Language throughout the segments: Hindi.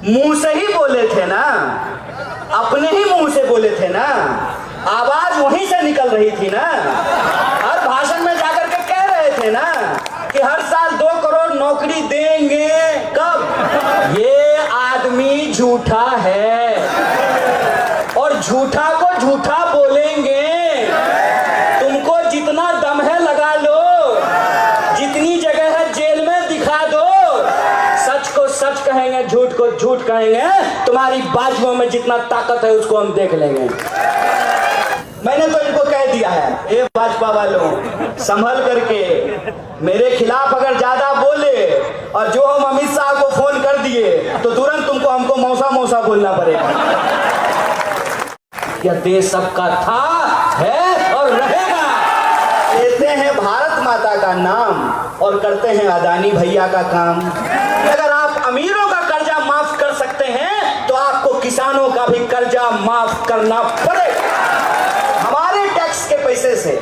मुंह से ही बोले थे ना, अपने ही मुंह से बोले थे ना, आवाज वहीं से निकल रही थी ना। हर भाषण में जाकर के कह रहे थे ना कि हर साल 2 करोड़ नौकरी देंगे। कब? ये आदमी झूठा है और झूठा को झूठा बोलेंगे। तुमको जितना दम है लगा लो, जितनी जगह है जेल में दिखा दो। सच को सच कहेंगे, झूठ को झूठ कहेंगे। तुम्हारी बाजुओं में जितना ताकत है उसको हम देख लेंगे। मैंने तो इनको कह दिया है, ए भाजपा वालों, संभल करके मेरे खिलाफ अगर ज्यादा बोले और जो हम अमित शाह को फोन कर दिए तो तुरंत तुमको हमको मौसा मौसा बोलना पड़ेगा। यह देश सबका था, है और रहेगा। लेते हैं भारत माता का नाम और करते हैं अदानी भैया का काम। अगर आप अमीरों का कर्जा माफ कर सकते हैं तो आपको किसानों का भी कर्जा माफ करना पड़ेगा। हमारे टैक्स के पैसे से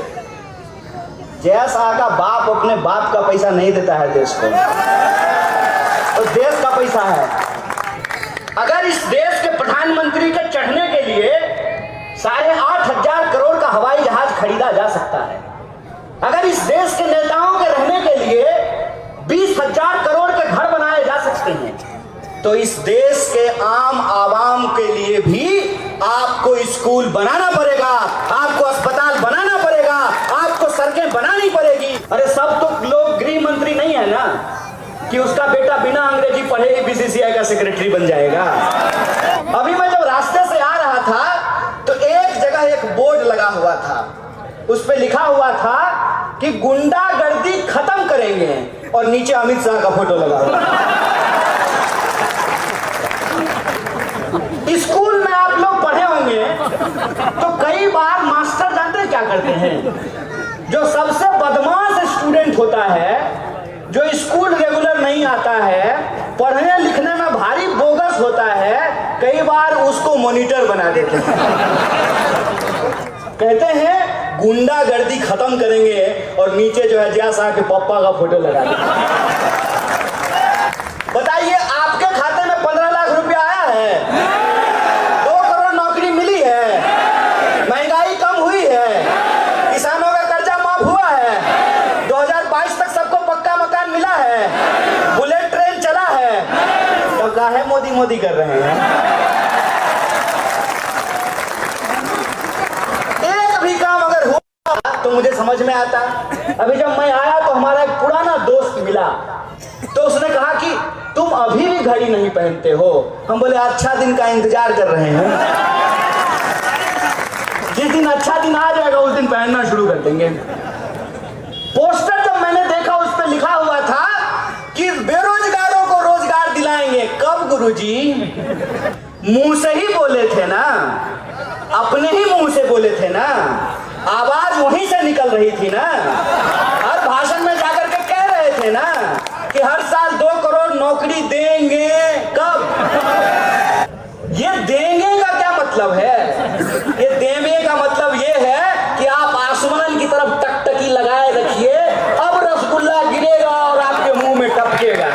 जय शाह का बाप अपने बाप का पैसा नहीं देता है देश को, तो देश का पैसा है। अगर इस देश के प्रधानमंत्री के चढ़ने के लिए 8,500 करोड़ का हवाई जहाज खरीदा जा सकता है, अगर इस देश के नेताओं के रहने के लिए 20,000 करोड़ के घर बनाए जा सकते हैं, तो इस देश के आम आवाम के लिए भी आपको स्कूल बनाना पड़ेगा, आपको अस्पताल बनाना पड़ेगा, आपको सड़कें बनानी पड़ेगी। अरे सब तो लोग गृह मंत्री नहीं है ना कि उसका बेटा बिना अंग्रेजी पढ़े ही बीसीसीआई का सेक्रेटरी बन जाएगा। अभी मैं जब रास्ते से आ रहा था तो एक जगह एक बोर्ड लगा हुआ था, उस पे लिखा हुआ था कि गुंडागर्दी खत्म करेंगे और नीचे अमित शाह का फोटो लगा हुआ। स्कूल में आप लोग पढ़े होंगे तो कई बार मास्टर जानते हैं क्या करते हैं? जो सबसे बदमाश स्टूडेंट होता है, जो स्कूल रेगुलर नहीं आता है, पढ़ने लिखने में भारी बोगस होता है, कई बार उसको मॉनिटर बना देते हैं। कहते हैं गुंडागर्दी खत्म करेंगे और नीचे जो है जय शाह के पापा का फोटो लगा देंगे। बताइए आपके खाते में 15 लाख रुपया आया है, 2 करोड़ नौकरी मिली है, महंगाई कम हुई है, किसानों का कर्जा माफ हुआ है, 2022 तक सबको पक्का मकान मिला है, बुलेट ट्रेन चला है, तो काहे मोदी मोदी कर रहे हैं? एक भी काम अगर हुआ तो मुझे समझ में आता। अभी जब मैं आया तो हमारा एक पुराना दोस्त मिला, तो उसने कहा कि तुम अभी भी घड़ी नहीं पहनते हो। हम बोले अच्छा दिन का इंतजार कर रहे हैं, जिस दिन अच्छा दिन आ जाएगा उस दिन पहनना शुरू कर देंगे। पोस्टर जब मैंने देखा उस पर लिखा हुआ था कि बेरोजगारों को रोजगार दिलाएंगे। कब गुरुजी? मुंह से ही बोले थे ना, अपने ही मुंह से बोले थे ना, आवाज वहीं से निकल रही थी ना। हर भाषण में जाकर के कह रहे थे ना कि हर साल 2 करोड़ नौकरी देंगे। कब? ये देंगे का क्या मतलब है? ये देंगे का मतलब ये है कि आप आसमान की तरफ टकटकी लगाए रखिए, अब रसगुल्ला गिरेगा और आपके मुंह में टपकेगा।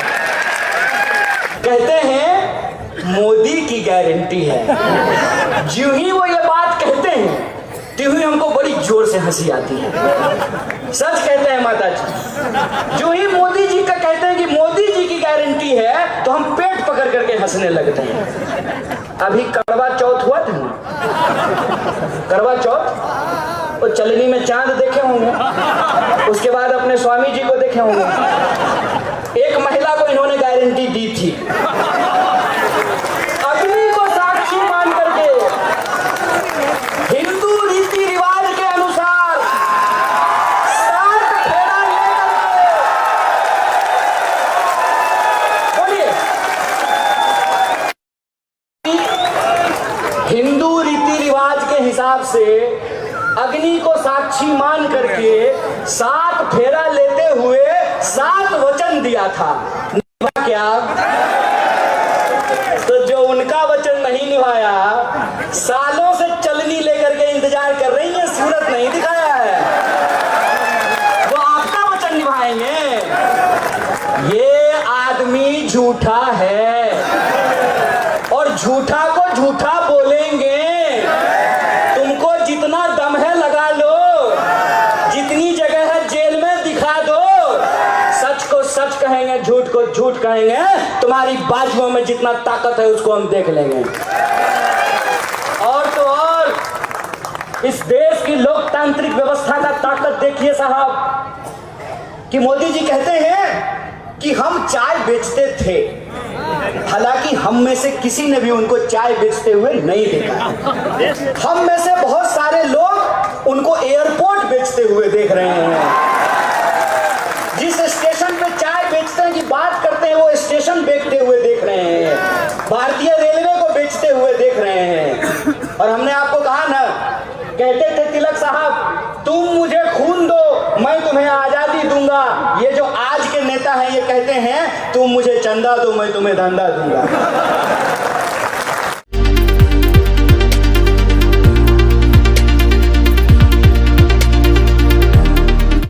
कहते हैं मोदी की गारंटी है। जो ही वो ये बात कहते हैं त्यों ही हमको बड़ी जोर से हंसी आती है। सच कहते हैं माता जी, जो ही मोदी जी का कहते हैं कि मोदी जी की गारंटी है तो हम पेट पकड़ करके हंसने लगते हैं। अभी करवा चौथ हुआ था ना, करवा चौथ, वो चलनी में चांद देखे होंगे, उसके बाद अपने स्वामी जी को देखे होंगे। एक महिला को इन्होंने गारंटी दी थी, अग्नि को साक्षी मान करके हिंदू रीति रिवाज के अनुसार 7 फेरा लेकर बोलिए, हिंदू रीति रिवाज के हिसाब से अग्नि को साक्षी मान करके 7 फेरा लेते हुए 7 वचन दिया था। निभा क्या? तो जो उनका वचन नहीं निभाया, सालों से चलनी लेकर के इंतजार कर रही है, सूरत नहीं दिखाया है, वो आपका वचन निभाएंगे। ये आदमी झूठा है। झूठा को झूठा बोलेंगे। तुमको जितना दम है लगा लो, जितनी जगह है जेल में दिखा दो। सच को सच कहेंगे, झूठ को झूठ कहेंगे। तुम्हारी बाजुओं में जितना ताकत है उसको हम देख लेंगे। और तो और इस देश की लोकतांत्रिक व्यवस्था का ताकत देखिए साहब, कि मोदी जी कहते हैं कि हम चाय बेचते थे, हालांकि हम में से किसी ने भी उनको चाय बेचते हुए नहीं देखा। हम में से बहुत सारे लोग उनको एयरपोर्ट बेचते हुए देख रहे हैं। जिस स्टेशन पे चाय बेचने की बात करते हैं वो स्टेशन बेचते हुए देख रहे हैं। भारतीय रेलवे को बेचते हुए देख रहे हैं। और हमने आपको कहा ना, कहते थे तिलक साहब, तुम मुझे खून दो मैं तुम्हें आजादी दूंगा। ये जो आज के नेता हैं ये कहते हैं तुम मुझे चंदा दो मैं तुम्हें धंधा दूंगा।